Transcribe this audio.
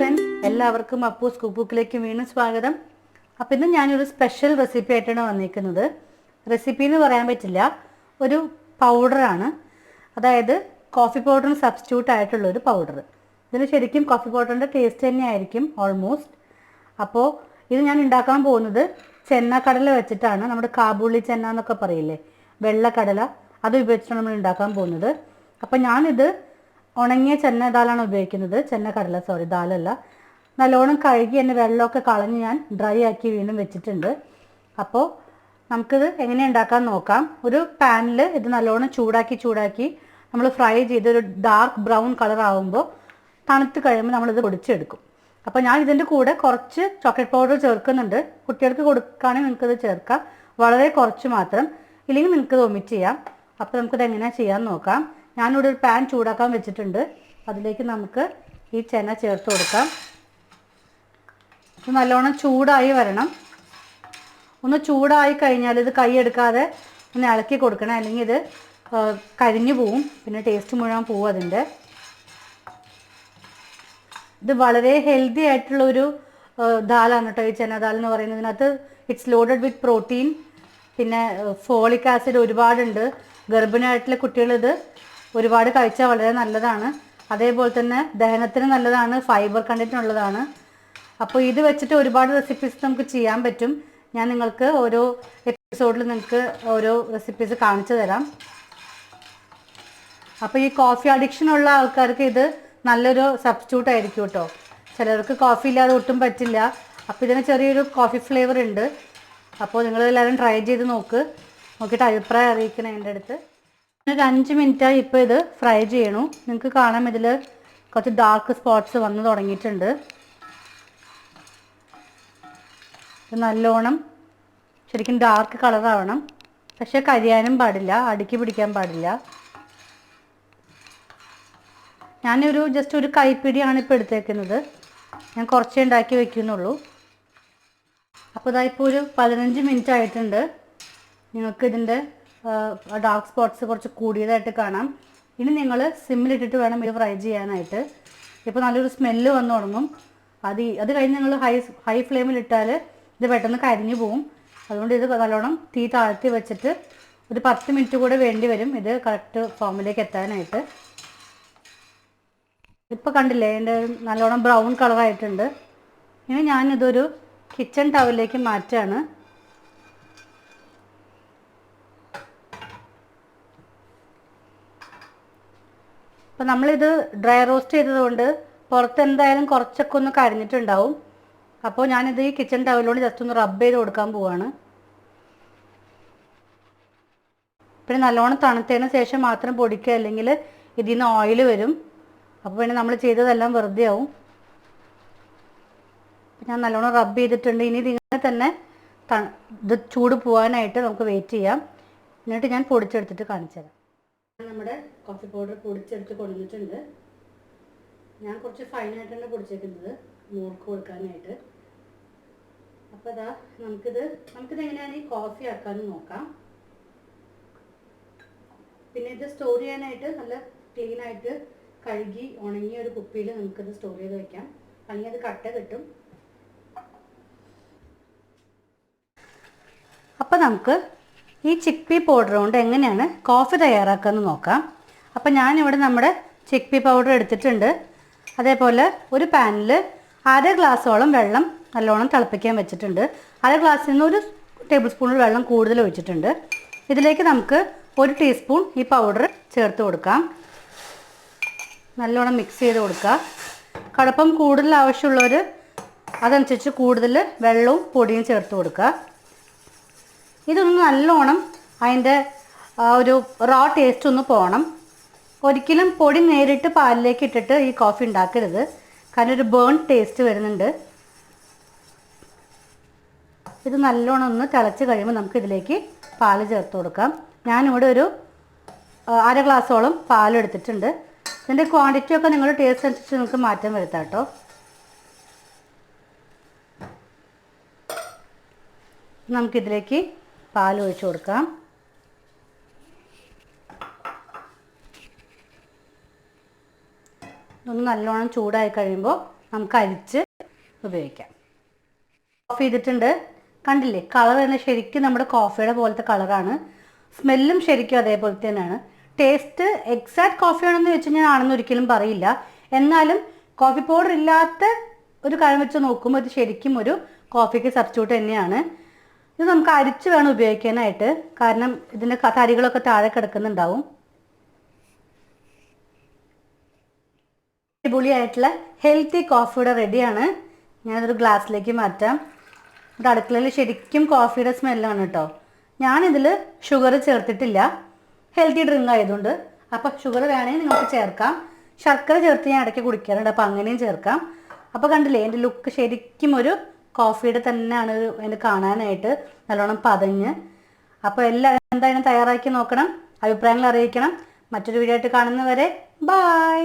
Friends, എല്ലാവർക്കും അപ്പൂസ് കുക്ക്ബുക്കിലേക്ക് വീണ്ടും സ്വാഗതം. അപ്പോൾ ഇന്ന് ഞാനൊരു സ്പെഷ്യൽ റെസിപ്പി ആയിട്ടാണ് വന്നിരിക്കുന്നത്. റെസിപ്പി എന്ന് പറയാൻ പറ്റില്ല, ഒരു പൗഡറാണ്. അതായത് കോഫി പൗഡറിന് സബ്സ്റ്റിറ്റ്യൂട്ട് ആയിട്ടുള്ളൊരു പൗഡർ. ഇതിന് ശരിക്കും കോഫി പൗഡറിൻ്റെ ടേസ്റ്റ് തന്നെ ആയിരിക്കും ഓൾമോസ്റ്റ്. അപ്പോൾ ഇത് ഞാൻ ഉണ്ടാക്കാൻ പോകുന്നത് ചെന്നക്കടല വെച്ചിട്ടാണ്. നമ്മുടെ കാബൂളി ചെന്ന എന്നൊക്കെ പറയില്ലേ, വെള്ളക്കടല, അത് ഉപയോഗിച്ചിട്ടാണ് നമ്മൾ ഉണ്ടാക്കാൻ പോകുന്നത്. അപ്പോൾ ഞാനിത് ഉണങ്ങിയ ചെന്ന ദാലാണ് ഉപയോഗിക്കുന്നത്. ചെന്നക്കടല, സോറി, ദാലല്ല. നല്ലോണം കഴുകി എൻ്റെ വെള്ളമൊക്കെ കളഞ്ഞ് ഞാൻ ഡ്രൈ ആക്കി വീണ്ടും വെച്ചിട്ടുണ്ട്. അപ്പോൾ നമുക്കിത് എങ്ങനെ ഉണ്ടാക്കാൻ നോക്കാം. ഒരു പാനിൽ ഇത് നല്ലോണം ചൂടാക്കി നമ്മൾ ഫ്രൈ ചെയ്ത് ഒരു ഡാർക്ക് ബ്രൗൺ കളർ ആകുമ്പോൾ തണുത്ത് കഴിയുമ്പോൾ നമ്മളിത് പൊടിച്ചെടുക്കും. അപ്പോൾ ഞാൻ ഇതിൻ്റെ കൂടെ കുറച്ച് ചോക്ലേറ്റ് പൗഡർ ചേർക്കുന്നുണ്ട്. കുട്ടികൾക്ക് കൊടുക്കുകയാണെങ്കിൽ നിങ്ങൾക്കിത് ചേർക്കാം, വളരെ കുറച്ച് മാത്രം. ഇല്ലെങ്കിൽ നിങ്ങൾക്കിത് ഒമിറ്റ് ചെയ്യാം. അപ്പോൾ നമുക്കിത് എങ്ങനെയാണ് ചെയ്യാൻ നോക്കാം. ഞാനിവിടെ ഒരു പാൻ ചൂടാക്കാൻ വെച്ചിട്ടുണ്ട്. അതിലേക്ക് നമുക്ക് ഈ ചെന ചേർത്ത് കൊടുക്കാം. ഇത് നല്ലോണം ചൂടായി വരണം. ഒന്ന് ചൂടായി കഴിഞ്ഞാൽ ഇത് കൈയെടുക്കാതെ ഒന്ന് ഇളക്കി കൊടുക്കണം, അല്ലെങ്കിൽ ഇത് കരിഞ്ഞു പോവും, പിന്നെ ടേസ്റ്റ് മുഴുവൻ പോവും അതിൻ്റെ. ഇത് വളരെ ഹെൽത്തി ആയിട്ടുള്ളൊരു ദാലാണ് കേട്ടോ ഈ ചെന ദാൽ എന്ന് പറയുന്നത്. ഇതിനകത്ത് ഇറ്റ്സ് ലോഡഡ് വിത്ത് പ്രോട്ടീൻ, പിന്നെ ഫോളിക് ആസിഡ് ഒരുപാടുണ്ട്. ഗർഭിണിയായിട്ടുള്ള കുട്ടികളിത് ഒരുപാട് കഴിച്ചാൽ വളരെ നല്ലതാണ്. അതേപോലെ തന്നെ ദഹനത്തിന് നല്ലതാണ്, ഫൈബർ കണ്ടൻറ്റിനുള്ളതാണ്. അപ്പോൾ ഇത് വെച്ചിട്ട് ഒരുപാട് റെസിപ്പീസ് നമുക്ക് ചെയ്യാൻ പറ്റും. ഞാൻ നിങ്ങൾക്ക് ഓരോ എപ്പിസോഡിൽ നിങ്ങൾക്ക് ഓരോ റെസിപ്പീസ് കാണിച്ചു തരാം. അപ്പോൾ ഈ കോഫി അഡിക്ഷൻ ഉള്ള ആൾക്കാർക്ക് ഇത് നല്ലൊരു സബ്സ്റ്റിറ്റ്യൂട്ട് ആയിരിക്കും കേട്ടോ. ചിലർക്ക് കോഫി ഇല്ലാതെ ഒട്ടും പറ്റില്ല. അപ്പോൾ ഇതിന് ചെറിയൊരു കോഫി ഫ്ലേവർ ഉണ്ട്. അപ്പോൾ നിങ്ങളെല്ലാവരും ട്രൈ ചെയ്ത് നോക്കിയിട്ട് അഭിപ്രായം അറിയിക്കണം എൻ്റെ അടുത്ത്. ഒരു 5 മിനിറ്റായി ഇപ്പോൾ ഇത് ഫ്രൈ ചെയ്യണു. നിങ്ങൾക്ക് കാണാം ഇതിൽ കുറച്ച് ഡാർക്ക് സ്പോട്ട്സ് വന്ന് തുടങ്ങിയിട്ടുണ്ട്. ഇത് നല്ലോണം ശരിക്കും ഡാർക്ക് കളറാവണം, പക്ഷേ കരിയാനും പാടില്ല, അടുക്കി പിടിക്കാൻ പാടില്ല. ഞാനൊരു ജസ്റ്റ് ഒരു കൈപ്പിടിയാണ് ഇപ്പോൾ എടുത്തേക്കുന്നത്. ഞാൻ കുറച്ചേ ഉണ്ടാക്കി വയ്ക്കുന്നുള്ളൂ. അപ്പോൾ ഇതായിപ്പോൾ ഒരു 15 മിനിറ്റ് ആയിട്ടുണ്ട്. നിങ്ങൾക്ക് ഇതിൻ്റെ ഡാർക്ക് സ്പോട്ട്സ് കുറച്ച് കൂടിയതായിട്ട് കാണാം. ഇനി നിങ്ങൾ സിമ്മിലിട്ടിട്ട് വേണം ഇത് ഫ്രൈ ചെയ്യാനായിട്ട്. ഇപ്പോൾ നല്ലൊരു സ്മെല്ല് വന്ന് തുടങ്ങും. അത് കഴിഞ്ഞ് നിങ്ങൾ ഹൈ ഫ്ലെയിമിലിട്ടാൽ ഇത് പെട്ടെന്ന് കരിഞ്ഞു പോവും. അതുകൊണ്ട് ഇത് നല്ലോണം തീ താഴ്ത്തി വെച്ചിട്ട് ഒരു 10 മിനിറ്റ് കൂടെ വേണ്ടി വരും ഇത് കറക്റ്റ് ഫോമിലേക്ക് എത്താനായിട്ട്. ഇപ്പോൾ കണ്ടില്ലേ, എൻ്റെ നല്ലോണം ബ്രൗൺ കളറായിട്ടുണ്ട്. ഇനി ഞാനിതൊരു കിച്ചൺ ടവലിലേക്ക് മാറ്റുകയാണ്. അപ്പോൾ നമ്മളിത് ഡ്രൈ റോസ്റ്റ് ചെയ്തതുകൊണ്ട് പുറത്ത് എന്തായാലും കുറച്ചൊക്കെ ഒന്ന് കരിഞ്ഞിട്ടുണ്ടാവും. അപ്പോൾ ഞാനിത് ഈ കിച്ചൺ ടവലിലോട് ജസ്റ്റ് ഒന്ന് റബ്ബ് ചെയ്ത് കൊടുക്കാൻ പോവാണ്. പിന്നെ നല്ലോണം തണുത്തതിന് ശേഷം മാത്രം പൊടിക്കുക, അല്ലെങ്കിൽ ഇതിൽ നിന്ന് ഓയിൽ വരും. അപ്പോൾ പിന്നെ നമ്മൾ ചെയ്തതെല്ലാം വെറുതെ ആവും. ഞാൻ നല്ലോണം റബ്ബ് ചെയ്തിട്ടുണ്ട്. ഇനി ഇതിങ്ങനെ തന്നെ ഇത് ചൂട് പോകാനായിട്ട് നമുക്ക് വെയിറ്റ് ചെയ്യാം. എന്നിട്ട് ഞാൻ പൊടിച്ചെടുത്തിട്ട് കാണിച്ചു തരാം. നമ്മുടെ കോഫി പൗഡർ പൊടിച്ചെടുത്ത് കൊണ്ടുവന്നിട്ടുണ്ട്. ഞാൻ കുറച്ച് ഫൈനായിട്ടാണ് പൊടിച്ചേക്കുന്നത് മോൾക്ക് കൊടുക്കാനായിട്ട്. അപ്പോൾ ഇതാ നമുക്കിത് എങ്ങനെയാണ് ഈ കോഫി ആക്കാമെന്ന് നോക്കാം. പിന്നെ ഇത് സ്റ്റോർ ചെയ്യാനായിട്ട് നല്ല ക്ലീനായിട്ട് കഴുകി ഉണങ്ങിയ ഒരു കുപ്പിയിൽ നമുക്കിത് സ്റ്റോർ ചെയ്ത് വയ്ക്കാം, അല്ലെങ്കിൽ അത് കട്ട കിട്ടും. അപ്പോൾ നമുക്ക് ഈ ചിക്പി പൗഡർ കൊണ്ട് എങ്ങനെയാണ് കോഫി തയ്യാറാക്കാമെന്ന് നോക്കാം. അപ്പോൾ ഞാനിവിടെ നമ്മുടെ ചിക്പി പൗഡർ എടുത്തിട്ടുണ്ട്. അതേപോലെ ഒരു പാനിൽ 1/2 ഗ്ലാസോളം വെള്ളം നല്ലോണം തിളപ്പിക്കാൻ വെച്ചിട്ടുണ്ട്. 1/2 ഗ്ലാസ്സിൽ നിന്ന് 1 ടേബിൾ സ്പൂൺ വെള്ളം കൂടുതൽ ഒഴിച്ചിട്ടുണ്ട്. ഇതിലേക്ക് നമുക്ക് 1 ടീസ്പൂൺ ഈ പൗഡർ ചേർത്ത് കൊടുക്കാം. നല്ലോണം മിക്സ് ചെയ്ത് കൊടുക്കുക. കടുപ്പം കൂടുതൽ ആവശ്യമുള്ളവർ അതനുസരിച്ച് കൂടുതൽ വെള്ളവും പൊടിയും ചേർത്ത് കൊടുക്കുക. ഇതൊന്ന് നല്ലോണം അതിൻ്റെ ഒരു റോ ടേസ്റ്റ് ഒന്ന് പോകണം. ഒരിക്കലും പൊടി നേരിട്ട് പാലിലേക്ക് ഇട്ടിട്ട് ഈ കോഫി ഉണ്ടാക്കരുത്, കാരണം ഒരു ബേൺ ടേസ്റ്റ് വരുന്നുണ്ട്. ഇത് നല്ലോണം ഒന്ന് തിളച്ച് കഴിയുമ്പോൾ നമുക്കിതിലേക്ക് പാല് ചേർത്ത് കൊടുക്കാം. ഞാനിവിടെ ഒരു 1/2 ഗ്ലാസോളം പാലെടുത്തിട്ടുണ്ട്. ഇതിൻ്റെ ക്വാണ്ടിറ്റിയൊക്കെ നിങ്ങളുടെ ടേസ്റ്റ് അനുസരിച്ച് നിങ്ങൾക്ക് മാറ്റം വരുത്താം കേട്ടോ. നമുക്കിതിലേക്ക് പാൽ ഒഴിച്ച് കൊടുക്കാം. ഒന്ന് നല്ലോണം ചൂടായി കഴിയുമ്പോൾ നമുക്ക് അരിച്ച് ഉപയോഗിക്കാം. ഓഫ് ചെയ്തിട്ടുണ്ട്. കണ്ടില്ലേ, കളർ തന്നെ ശരിക്കും നമ്മുടെ കോഫിയുടെ പോലത്തെ കളറാണ്. സ്മെല്ലും ശരിക്കും അതേപോലെ തന്നെയാണ്. ടേസ്റ്റ് എക്സാക്ട് കോഫി ആണെന്ന് വെച്ച് ഞാൻ ആണെന്ന് ഒരിക്കലും പറയില്ല. എന്നാലും കോഫി പൗഡർ ഇല്ലാത്ത ഒരു കാര്യം വെച്ച് നോക്കുമ്പോൾ ഇത് ശരിക്കും ഒരു കോഫിക്ക് സബ്സ്റ്റിറ്റ്യൂട്ട് തന്നെയാണ്. ഇത് നമുക്ക് അരിച്ച് വേണം ഉപയോഗിക്കാനായിട്ട്, കാരണം ഇതിൻ്റെ തരികളൊക്കെ താഴെ കിടക്കുന്നുണ്ടാവും. അടിപൊളിയായിട്ടുള്ള ഹെൽത്തി കോഫിയുടെ റെഡിയാണ്. ഞാനതൊരു ഗ്ലാസ്സിലേക്ക് മാറ്റാം. ഇവിടെ അടുക്കളയിൽ ശരിക്കും കോഫിയുടെ സ്മെല്ലാണ് കേട്ടോ. ഞാനിതിൽ ഷുഗർ ചേർത്തിട്ടില്ല, ഹെൽത്തി ഡ്രിങ്ക് ആയതുകൊണ്ട്. അപ്പോൾ ഷുഗർ വേണമെങ്കിൽ നിങ്ങൾക്ക് ചേർക്കാം. ശർക്കര ചേർത്ത് ഞാൻ ഇടയ്ക്ക് കുടിക്കാറുണ്ട്, അപ്പോൾ അങ്ങനെയും ചേർക്കാം. അപ്പോൾ കണ്ടില്ലേ, എൻ്റെ ലുക്ക് ശരിക്കും ഒരു കോഫിയുടെ തന്നെയാണ് അതിന് കാണാനായിട്ട്, നല്ലോണം പതഞ്ഞ്. അപ്പോൾ എല്ലാവരും എന്തായാലും തയ്യാറാക്കി നോക്കണം, അഭിപ്രായങ്ങൾ അറിയിക്കണം. മറ്റൊരു വീഡിയോ ആയിട്ട് കാണുന്നവരെ ബൈ.